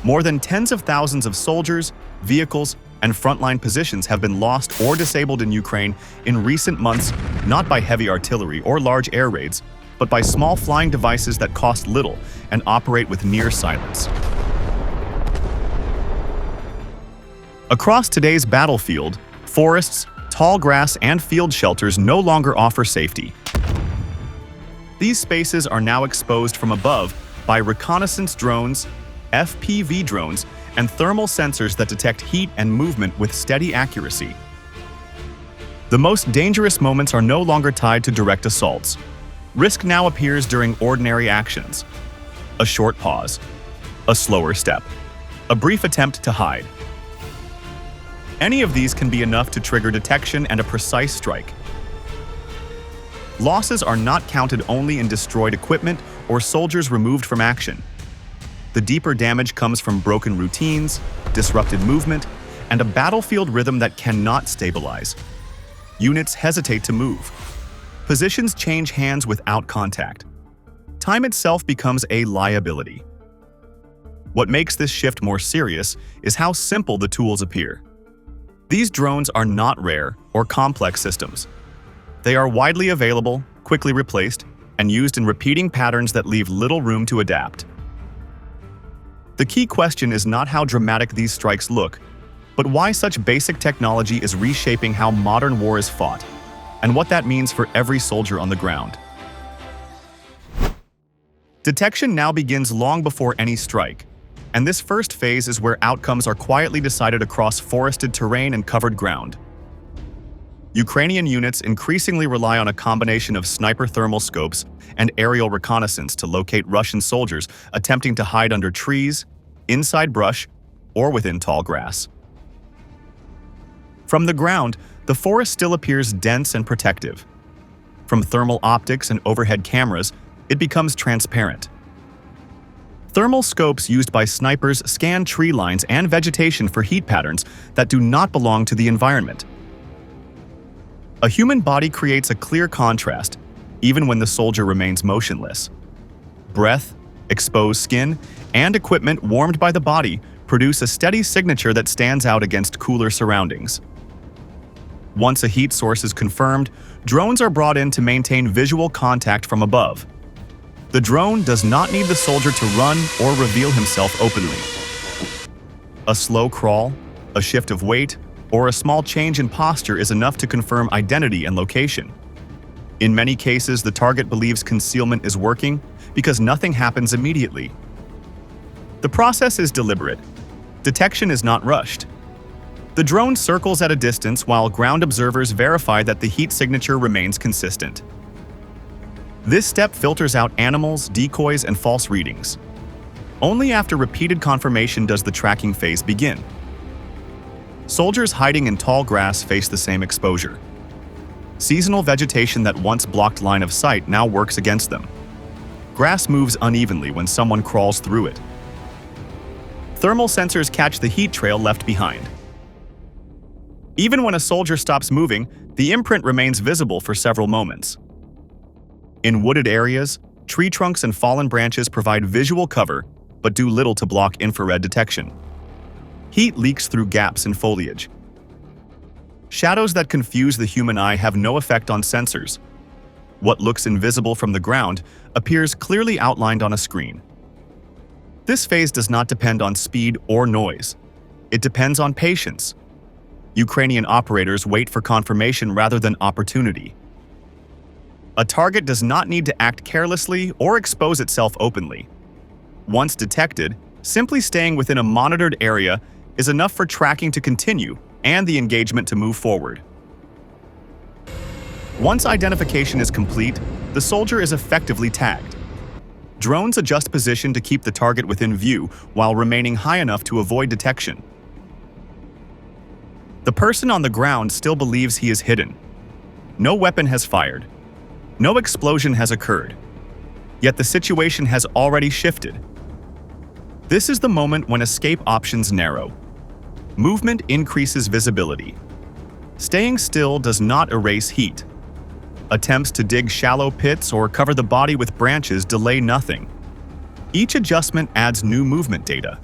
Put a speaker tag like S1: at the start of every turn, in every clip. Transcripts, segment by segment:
S1: More than tens of thousands of soldiers, vehicles, and frontline positions have been lost or disabled in Ukraine in recent months, not by heavy artillery or large air raids, but by small flying devices that cost little and operate with near silence. Across today's battlefield, forests, tall grass, and field shelters no longer offer safety. These spaces are now exposed from above by reconnaissance drones, FPV drones, and thermal sensors that detect heat and movement with steady accuracy. The most dangerous moments are no longer tied to direct assaults. Risk now appears during ordinary actions. A short pause, a slower step, a brief attempt to hide. Any of these can be enough to trigger detection and a precise strike. Losses are not counted only in destroyed equipment or soldiers removed from action. The deeper damage comes from broken routines, disrupted movement, and a battlefield rhythm that cannot stabilize. Units hesitate to move. Positions change hands without contact. Time itself becomes a liability. What makes this shift more serious is how simple the tools appear. These drones are not rare or complex systems. They are widely available, quickly replaced, and used in repeating patterns that leave little room to adapt. The key question is not how dramatic these strikes look, but why such basic technology is reshaping how modern war is fought, and what that means for every soldier on the ground. Detection now begins long before any strike, and this first phase is where outcomes are quietly decided across forested terrain and covered ground. Ukrainian units increasingly rely on a combination of sniper thermal scopes and aerial reconnaissance to locate Russian soldiers attempting to hide under trees, inside brush, or within tall grass. From the ground, the forest still appears dense and protective. From thermal optics and overhead cameras, it becomes transparent. Thermal scopes used by snipers scan tree lines and vegetation for heat patterns that do not belong to the environment. A human body creates a clear contrast, even when the soldier remains motionless. Breath, exposed skin, and equipment warmed by the body produce a steady signature that stands out against cooler surroundings. Once a heat source is confirmed, drones are brought in to maintain visual contact from above. The drone does not need the soldier to run or reveal himself openly. A slow crawl, a shift of weight, or a small change in posture is enough to confirm identity and location. In many cases, the target believes concealment is working because nothing happens immediately. The process is deliberate. Detection is not rushed. The drone circles at a distance while ground observers verify that the heat signature remains consistent. This step filters out animals, decoys, and false readings. Only after repeated confirmation does the tracking phase begin. Soldiers hiding in tall grass face the same exposure. Seasonal vegetation that once blocked line of sight now works against them. Grass moves unevenly when someone crawls through it. Thermal sensors catch the heat trail left behind. Even when a soldier stops moving, the imprint remains visible for several moments. In wooded areas, tree trunks and fallen branches provide visual cover, but do little to block infrared detection. Heat leaks through gaps in foliage. Shadows that confuse the human eye have no effect on sensors. What looks invisible from the ground appears clearly outlined on a screen. This phase does not depend on speed or noise. It depends on patience. Ukrainian operators wait for confirmation rather than opportunity. A target does not need to act carelessly or expose itself openly. Once detected, simply staying within a monitored area is enough for tracking to continue and the engagement to move forward. Once identification is complete, the soldier is effectively tagged. Drones adjust position to keep the target within view while remaining high enough to avoid detection. The person on the ground still believes he is hidden. No weapon has fired. No explosion has occurred. Yet the situation has already shifted. This is the moment when escape options narrow. Movement increases visibility. Staying still does not erase heat. Attempts to dig shallow pits or cover the body with branches delay nothing. Each adjustment adds new movement data.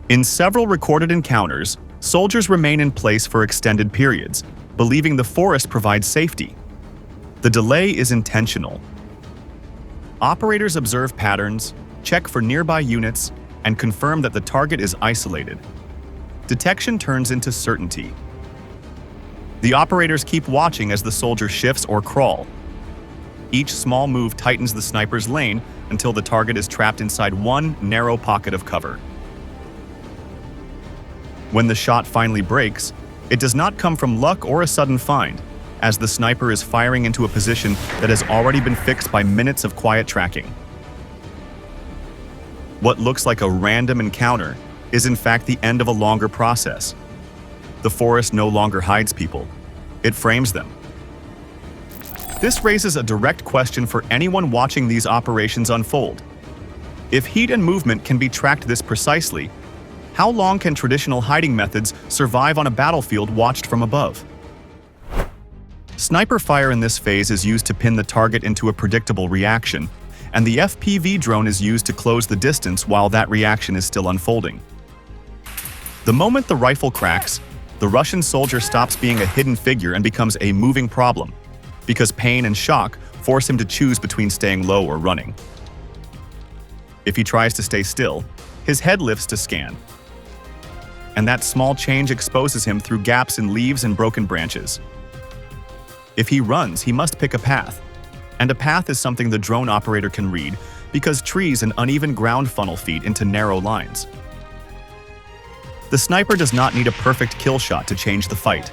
S1: In several recorded encounters, soldiers remain in place for extended periods, believing the forest provides safety. The delay is intentional. Operators observe patterns, check for nearby units, and confirm that the target is isolated. Detection turns into certainty. The operators keep watching as the soldier shifts or crawl. Each small move tightens the sniper's lane until the target is trapped inside one narrow pocket of cover. When the shot finally breaks, it does not come from luck or a sudden find, as the sniper is firing into a position that has already been fixed by minutes of quiet tracking. What looks like a random encounter is in fact the end of a longer process. The forest no longer hides people, it frames them. This raises a direct question for anyone watching these operations unfold. If heat and movement can be tracked this precisely, how long can traditional hiding methods survive on a battlefield watched from above? Sniper fire in this phase is used to pin the target into a predictable reaction, and the FPV drone is used to close the distance while that reaction is still unfolding. The moment the rifle cracks, the Russian soldier stops being a hidden figure and becomes a moving problem, because pain and shock force him to choose between staying low or running. If he tries to stay still, his head lifts to scan. And that small change exposes him through gaps in leaves and broken branches. If he runs, he must pick a path. And a path is something the drone operator can read because trees and uneven ground funnel feet into narrow lines. The sniper does not need a perfect kill shot to change the fight.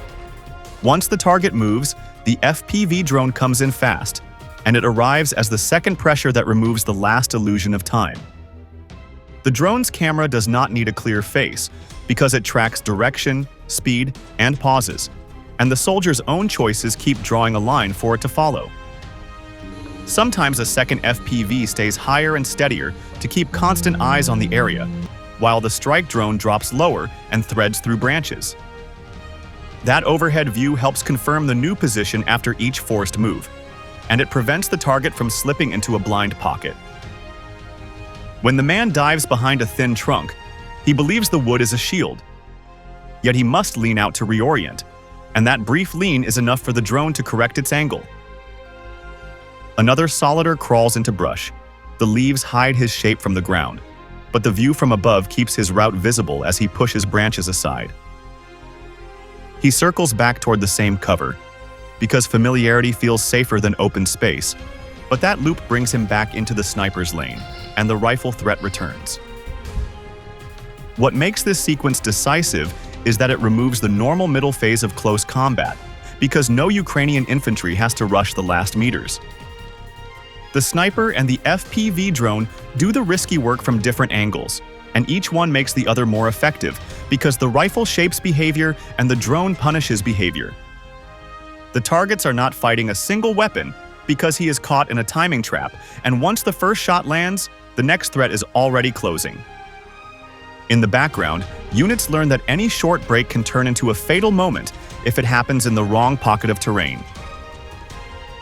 S1: Once the target moves, the FPV drone comes in fast, and it arrives as the second pressure that removes the last illusion of time. The drone's camera does not need a clear face because it tracks direction, speed, and pauses, and the soldier's own choices keep drawing a line for it to follow. Sometimes a second FPV stays higher and steadier to keep constant eyes on the area, while the strike drone drops lower and threads through branches. That overhead view helps confirm the new position after each forced move, and it prevents the target from slipping into a blind pocket. When the man dives behind a thin trunk, he believes the wood is a shield. Yet he must lean out to reorient, and that brief lean is enough for the drone to correct its angle. Another solider crawls into brush. The leaves hide his shape from the ground, but the view from above keeps his route visible as he pushes branches aside. He circles back toward the same cover, because familiarity feels safer than open space, but that loop brings him back into the sniper's lane, and the rifle threat returns. What makes this sequence decisive is that it removes the normal middle phase of close combat, because no Ukrainian infantry has to rush the last meters. The sniper and the FPV drone do the risky work from different angles, and each one makes the other more effective because the rifle shapes behavior and the drone punishes behavior. The targets are not fighting a single weapon because he is caught in a timing trap, and once the first shot lands, the next threat is already closing. In the background, units learn that any short break can turn into a fatal moment if it happens in the wrong pocket of terrain.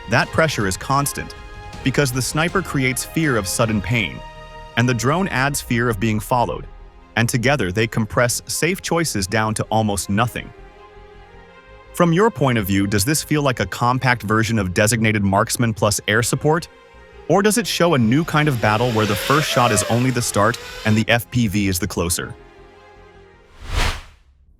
S1: That pressure is constant, because the sniper creates fear of sudden pain, and the drone adds fear of being followed, and together they compress safe choices down to almost nothing. From your point of view, does this feel like a compact version of designated marksman plus air support? Or does it show a new kind of battle where the first shot is only the start and the FPV is the closer?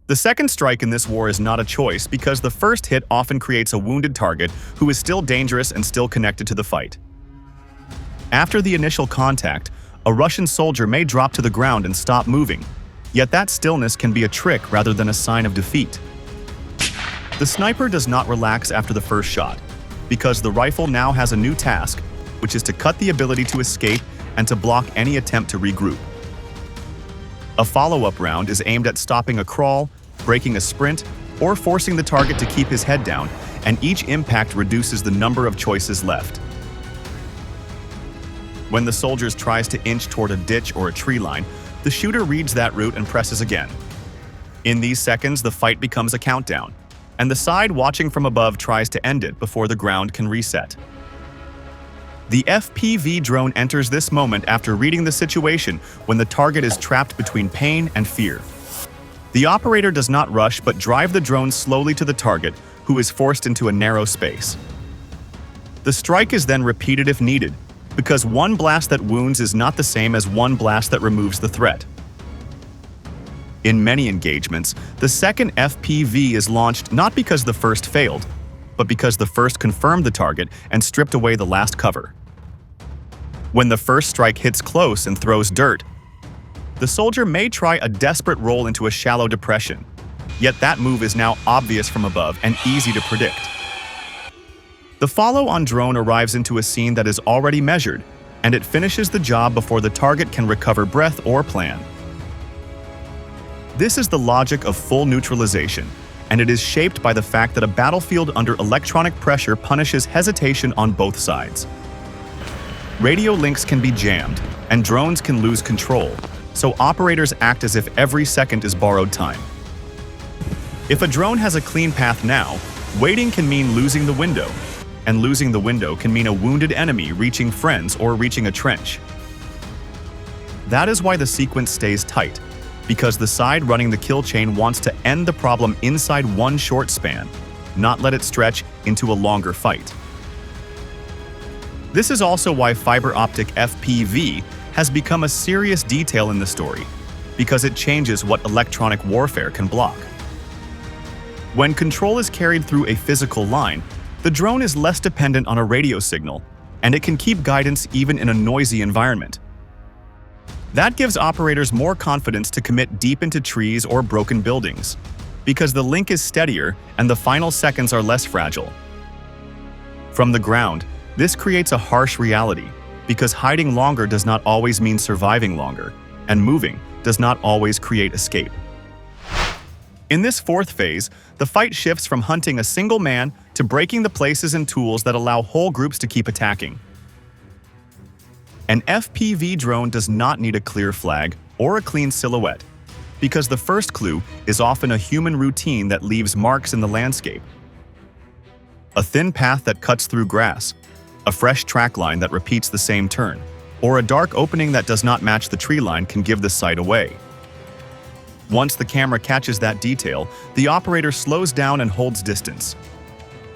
S1: The second strike in this war is not a choice because the first hit often creates a wounded target who is still dangerous and still connected to the fight. After the initial contact, a Russian soldier may drop to the ground and stop moving, yet that stillness can be a trick rather than a sign of defeat. The sniper does not relax after the first shot, because the rifle now has a new task, which is to cut the ability to escape and to block any attempt to regroup. A follow-up round is aimed at stopping a crawl, breaking a sprint, or forcing the target to keep his head down, and each impact reduces the number of choices left. When the soldier tries to inch toward a ditch or a tree line, the shooter reads that route and presses again. In these seconds, the fight becomes a countdown, and the side watching from above tries to end it before the ground can reset. The FPV drone enters this moment after reading the situation when the target is trapped between pain and fear. The operator does not rush but drive the drone slowly to the target, who is forced into a narrow space. The strike is then repeated if needed, because one blast that wounds is not the same as one blast that removes the threat. In many engagements, the second FPV is launched not because the first failed, but because the first confirmed the target and stripped away the last cover. When the first strike hits close and throws dirt, the soldier may try a desperate roll into a shallow depression, yet that move is now obvious from above and easy to predict. The follow-on drone arrives into a scene that is already measured, and it finishes the job before the target can recover breath or plan. This is the logic of full neutralization, and it is shaped by the fact that a battlefield under electronic pressure punishes hesitation on both sides. Radio links can be jammed, and drones can lose control, so operators act as if every second is borrowed time. If a drone has a clean path now, waiting can mean losing the window, and losing the window can mean a wounded enemy reaching friends or reaching a trench. That is why the sequence stays tight, because the side running the kill chain wants to end the problem inside one short span, not let it stretch into a longer fight. This is also why fiber optic FPV has become a serious detail in the story, because it changes what electronic warfare can block. When control is carried through a physical line, the drone is less dependent on a radio signal, and it can keep guidance even in a noisy environment. That gives operators more confidence to commit deep into trees or broken buildings, because the link is steadier and the final seconds are less fragile. From the ground, this creates a harsh reality, because hiding longer does not always mean surviving longer, and moving does not always create escape. In this fourth phase, the fight shifts from hunting a single man to breaking the places and tools that allow whole groups to keep attacking. An FPV drone does not need a clear flag or a clean silhouette, because the first clue is often a human routine that leaves marks in the landscape. A thin path that cuts through grass, a fresh track line that repeats the same turn, or a dark opening that does not match the tree line can give the sight away. Once the camera catches that detail, the operator slows down and holds distance.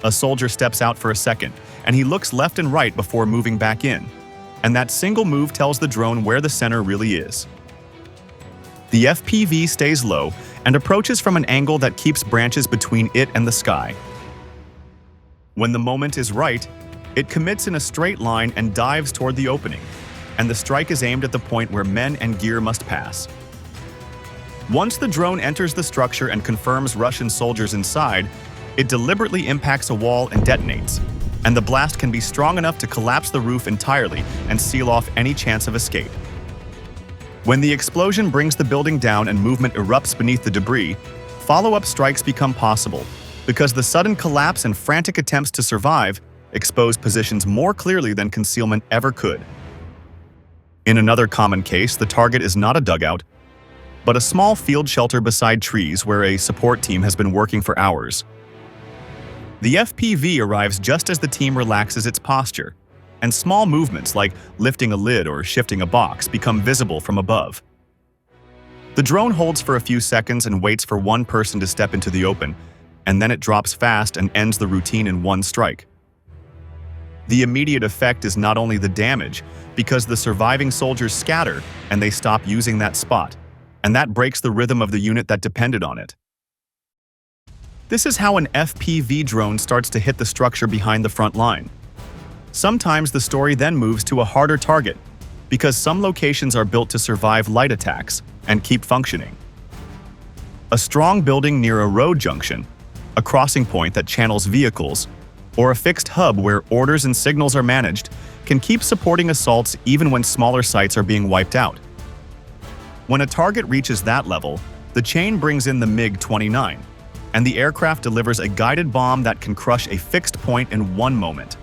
S1: A soldier steps out for a second, and he looks left and right before moving back in, and that single move tells the drone where the center really is. The FPV stays low and approaches from an angle that keeps branches between it and the sky. When the moment is right, it commits in a straight line and dives toward the opening, and the strike is aimed at the point where men and gear must pass. Once the drone enters the structure and confirms Russian soldiers inside, it deliberately impacts a wall and detonates, and the blast can be strong enough to collapse the roof entirely and seal off any chance of escape. When the explosion brings the building down and movement erupts beneath the debris, follow-up strikes become possible, because the sudden collapse and frantic attempts to survive expose positions more clearly than concealment ever could. In another common case, the target is not a dugout, but a small field shelter beside trees where a support team has been working for hours. The FPV arrives just as the team relaxes its posture, and small movements like lifting a lid or shifting a box become visible from above. The drone holds for a few seconds and waits for one person to step into the open, and then it drops fast and ends the routine in one strike. The immediate effect is not only the damage, because the surviving soldiers scatter and they stop using that spot, and that breaks the rhythm of the unit that depended on it. This is how an FPV drone starts to hit the structure behind the front line. Sometimes the story then moves to a harder target, because some locations are built to survive light attacks and keep functioning. A strong building near a road junction, a crossing point that channels vehicles, or a fixed hub where orders and signals are managed can keep supporting assaults even when smaller sites are being wiped out. When a target reaches that level, the chain brings in the MiG-29, and the aircraft delivers a guided bomb that can crush a fixed point in one moment.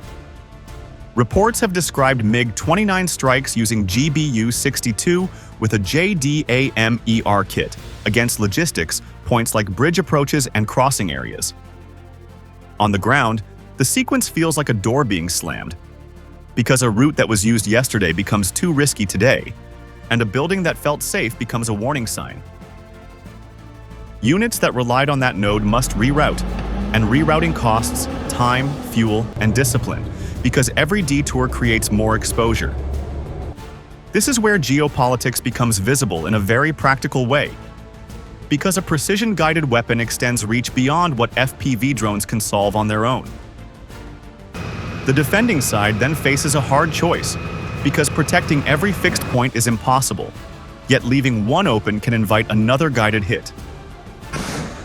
S1: Reports have described MiG-29 strikes using GBU-62 with a JDAMER kit against logistics points like bridge approaches and crossing areas. On the ground, the sequence feels like a door being slammed. because a route that was used yesterday becomes too risky today, and a building that felt safe becomes a warning sign. Units that relied on that node must reroute, and rerouting costs time, fuel, and discipline, because every detour creates more exposure. This is where geopolitics becomes visible in a very practical way, because a precision-guided weapon extends reach beyond what FPV drones can solve on their own. The defending side then faces a hard choice, because protecting every fixed point is impossible, yet leaving one open can invite another guided hit.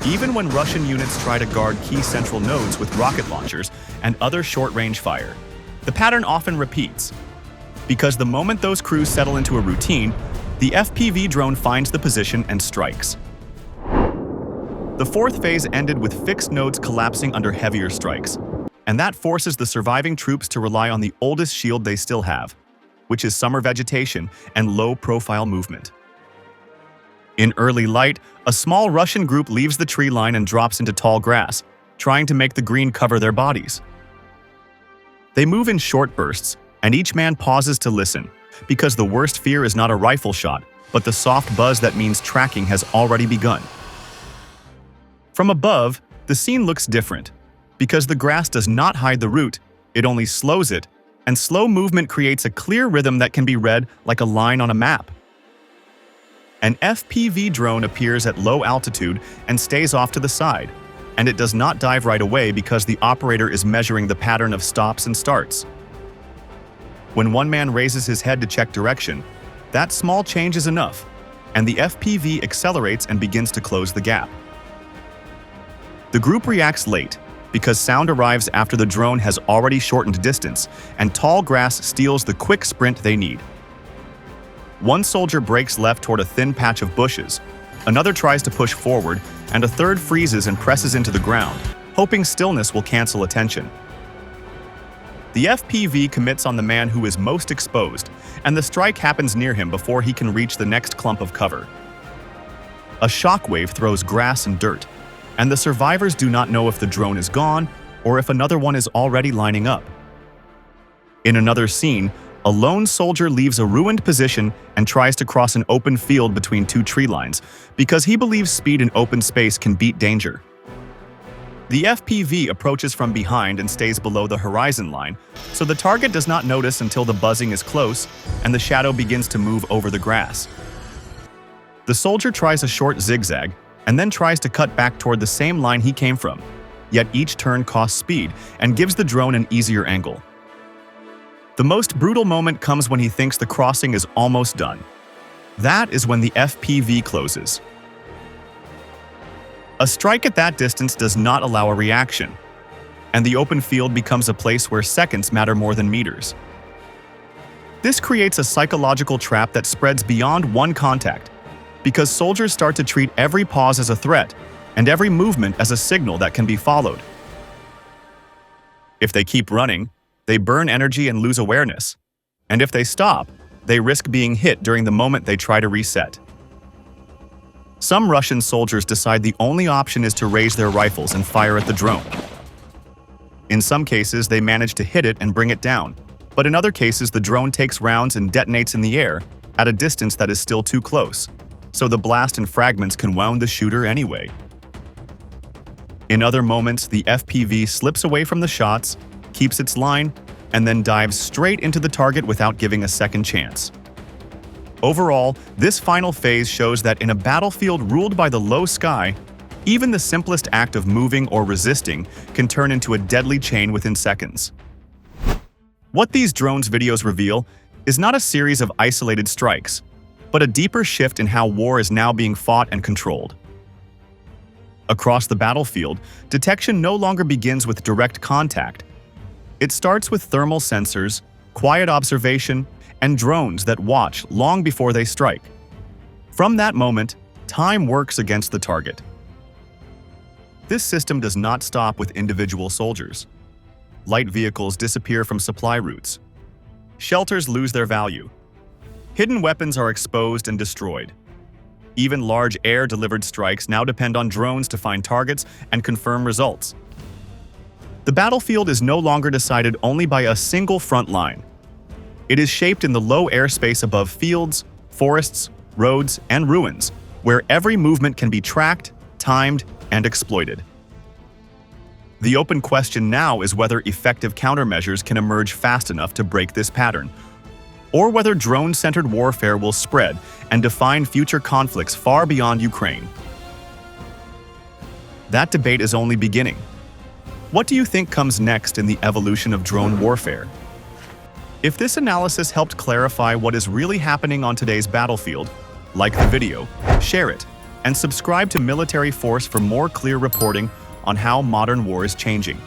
S1: Even when Russian units try to guard key central nodes with rocket launchers and other short-range fire, the pattern often repeats, because the moment those crews settle into a routine, the FPV drone finds the position and strikes. The fourth phase ended with fixed nodes collapsing under heavier strikes, and that forces the surviving troops to rely on the oldest shield they still have, which is summer vegetation and low-profile movement. In early light, a small Russian group leaves the tree line and drops into tall grass, trying to make the green cover their bodies. They move in short bursts, and each man pauses to listen, because the worst fear is not a rifle shot, but the soft buzz that means tracking has already begun. From above, the scene looks different, because the grass does not hide the route, it only slows it, and slow movement creates a clear rhythm that can be read like a line on a map. An FPV drone appears at low altitude and stays off to the side, and it does not dive right away because the operator is measuring the pattern of stops and starts. When one man raises his head to check direction, that small change is enough, and the FPV accelerates and begins to close the gap. The group reacts late, because sound arrives after the drone has already shortened distance, and tall grass steals the quick sprint they need. One soldier breaks left toward a thin patch of bushes, another tries to push forward, and a third freezes and presses into the ground, hoping stillness will cancel attention. The FPV commits on the man who is most exposed, and the strike happens near him before he can reach the next clump of cover. A shockwave throws grass and dirt, and the survivors do not know if the drone is gone or if another one is already lining up. In another scene, a lone soldier leaves a ruined position and tries to cross an open field between two tree lines because he believes speed in open space can beat danger. The FPV approaches from behind and stays below the horizon line, so the target does not notice until the buzzing is close and the shadow begins to move over the grass. The soldier tries a short zigzag and then tries to cut back toward the same line he came from, yet each turn costs speed and gives the drone an easier angle. The most brutal moment comes when he thinks the crossing is almost done. That is when the FPV closes. A strike at that distance does not allow a reaction, and the open field becomes a place where seconds matter more than meters. This creates a psychological trap that spreads beyond one contact, because soldiers start to treat every pause as a threat and every movement as a signal that can be followed. If they keep running, they burn energy and lose awareness, and if they stop, they risk being hit during the moment they try to reset. Some Russian soldiers decide the only option is to raise their rifles and fire at the drone. In some cases, they manage to hit it and bring it down, but in other cases, the drone takes rounds and detonates in the air at a distance that is still too close, so the blast and fragments can wound the shooter anyway. In other moments, the FPV slips away from the shots, keeps its line, and then dives straight into the target without giving a second chance. Overall, this final phase shows that in a battlefield ruled by the low sky, even the simplest act of moving or resisting can turn into a deadly chain within seconds. What these drones videos reveal is not a series of isolated strikes, but a deeper shift in how war is now being fought and controlled. Across the battlefield, detection no longer begins with direct contact. It starts with thermal sensors, quiet observation, and drones that watch long before they strike. From that moment, time works against the target. This system does not stop with individual soldiers. Light vehicles disappear from supply routes. Shelters lose their value. Hidden weapons are exposed and destroyed. Even large air-delivered strikes now depend on drones to find targets and confirm results. The battlefield is no longer decided only by a single front line, It is shaped in the low airspace above fields, forests, roads, and ruins, where every movement can be tracked, timed, and exploited. The open question now is whether effective countermeasures can emerge fast enough to break this pattern, or whether drone-centered warfare will spread and define future conflicts far beyond Ukraine. That debate is only beginning. What do you think comes next in the evolution of drone warfare? If this analysis helped clarify what is really happening on today's battlefield, like the video, share it, and subscribe to Military Force for more clear reporting on how modern war is changing.